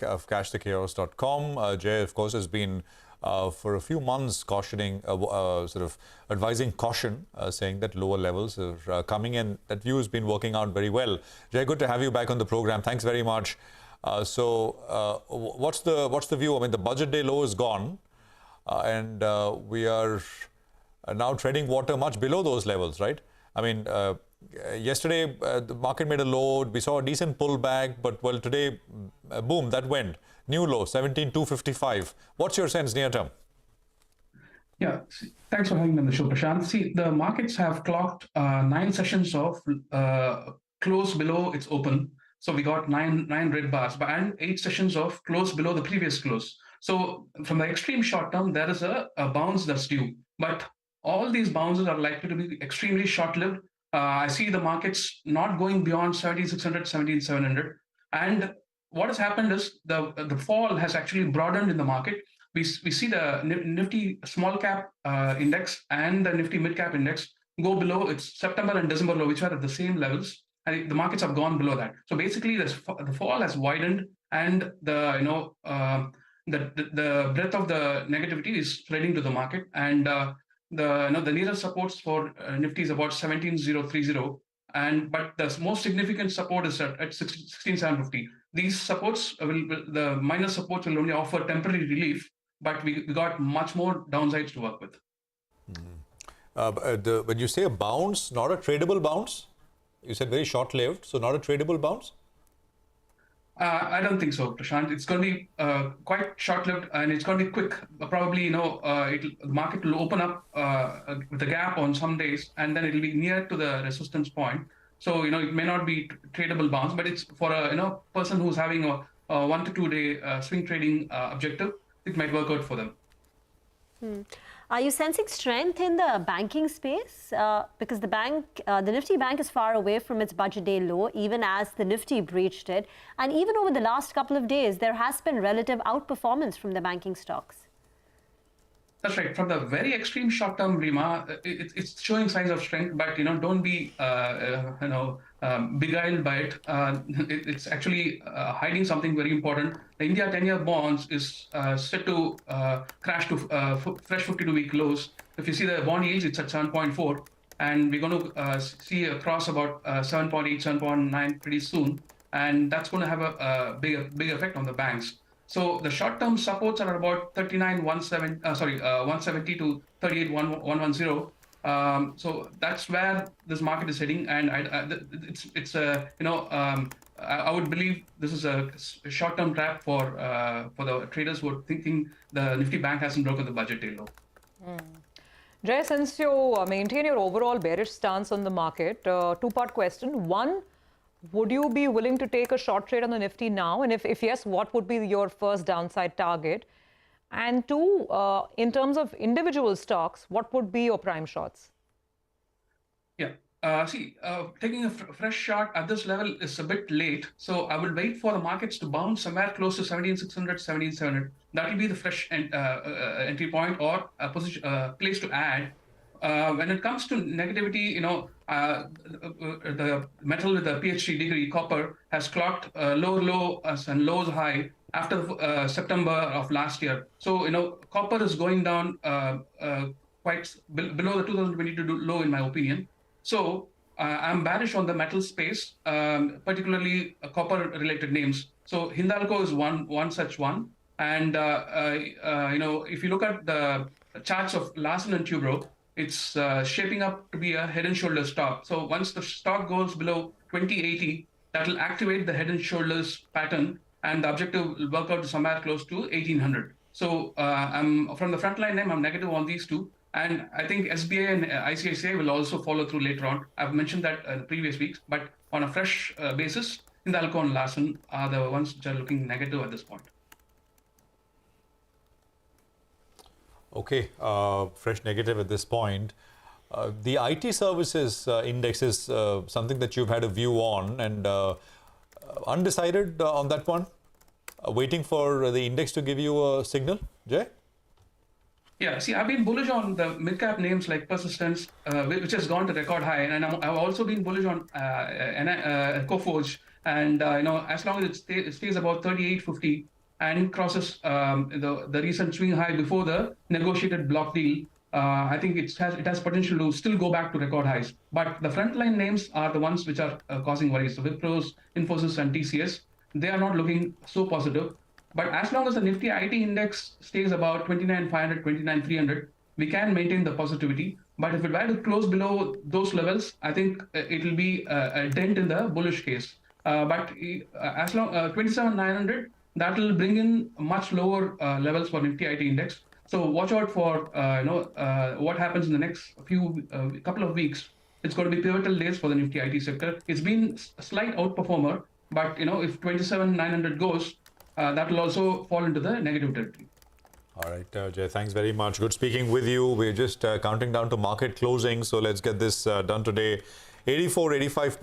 of cashthechaos.com. Jay, of course, has been for a few months cautioning, sort of advising caution, saying that lower levels are coming, and that view has been working out very well. Jay, good to have you back on the program. Thanks very much. What's the view? I mean, the budget day low is gone, and we are now treading water much below those levels, right? I mean, yesterday the market made a low. We saw a decent pullback, but well, today, boom, that went. New low, 17,255. What's your sense near term? Yeah, thanks for having me on the show, Prashant. See, the markets have clocked 9 sessions of close below its open. So we got nine red bars, and 8 sessions of close below the previous close. So from the extreme short term, there is a bounce that's due. But all these bounces are likely to be extremely short-lived. I see the markets not going beyond 17,600, 17,700. And what has happened is the fall has actually broadened in the market. We see the Nifty small cap index and the Nifty mid cap index go below its September and December low, which are at the same levels. And the markets have gone below that. So basically, the fall has widened, and the breadth of the negativity is spreading to the market. And the nearest supports for Nifty is about 17,030, but the most significant support is at 16,750. These supports the minor supports will only offer temporary relief, but we got much more downsides to work with. When you say a bounce, not a tradable bounce, you said very short-lived, so not a tradable bounce? I don't think so, Prashant. It's going to be quite short-lived, and it's going to be quick. Probably, the market will open up with a gap on some days, and then it'll be near to the resistance point. So, it may not be tradable bounce, but it's for a person who's having a 1 to 2 day swing trading objective, it might work out for them. Are you sensing strength in the banking space? Because the Nifty Bank is far away from its budget day low, even as the Nifty breached it. And even over the last couple of days, there has been relative outperformance from the banking stocks. That's right. From the very extreme short term, Rima, it's showing signs of strength, but don't be beguiled by it. It's actually hiding something very important. The India 10-year bonds is set to crash to fresh 52-week lows. If you see the bond yields, it's at 7.4, and we're going to see a cross about 7.8, 7.9 pretty soon, and that's going to have a big effect on the banks. So the short-term supports are about 170 to 38,110. So that's where this market is heading, and I would believe this is a short-term trap for the traders who are thinking the Nifty Bank hasn't broken the budget day low. Jay, since you maintain your overall bearish stance on the market, two-part question. One, would you be willing to take a short trade on the Nifty now? And if yes, what would be your first downside target? And two, in terms of individual stocks, what would be your prime shorts? Yeah. Taking a fresh shot at this level is a bit late. So I will wait for the markets to bounce somewhere close to 17,600, 17,700. That will be the fresh entry point or a place to add. When it comes to negativity, the metal with the PhD degree, copper, has clocked lower low and lows high after September of last year. So, copper is going down quite below the 2022 low, in my opinion. So, I'm bearish on the metal space, particularly copper-related names. So, Hindalco is one such one. And, if you look at the charts of Larsen and Toubro, it's shaping up to be a head and shoulders stock. So once the stock goes below 2080, that will activate the head and shoulders pattern, and the objective will work out to somewhere close to 1800. So I'm from the frontline name, I'm negative on these two. And I think SBI and ICICI will also follow through later on. I've mentioned that the previous weeks, but on a fresh basis, Hindalco and Larsen are the ones which are looking negative at this point. Okay, fresh negative at this point. The IT services index is something that you've had a view on, and undecided on that one? Waiting for the index to give you a signal, Jay? Yeah, see, I've been bullish on the mid-cap names like Persistence, which has gone to record high, and I've also been bullish on Coforge, And as long as it stays above 38.50 and crosses the recent swing high before the negotiated block deal, I think it has potential to still go back to record highs. But the frontline names are the ones which are causing worries. So Wipro, Infosys, and TCS, they are not looking so positive. But as long as the Nifty IT index stays about 29,500, 29,300, we can maintain the positivity. But if it were to close below those levels, I think it will be a dent in the bullish case. But as long 27,900, that will bring in much lower levels for Nifty IT index. So watch out for what happens in the next couple of weeks. It's going to be pivotal days for the Nifty IT sector. It's been a slight outperformer, but if 27,900 goes, that will also fall into the negative territory. All right, Jay, thanks very much. Good speaking with you. We're just counting down to market closing, so let's get this done today. 84, 85 points.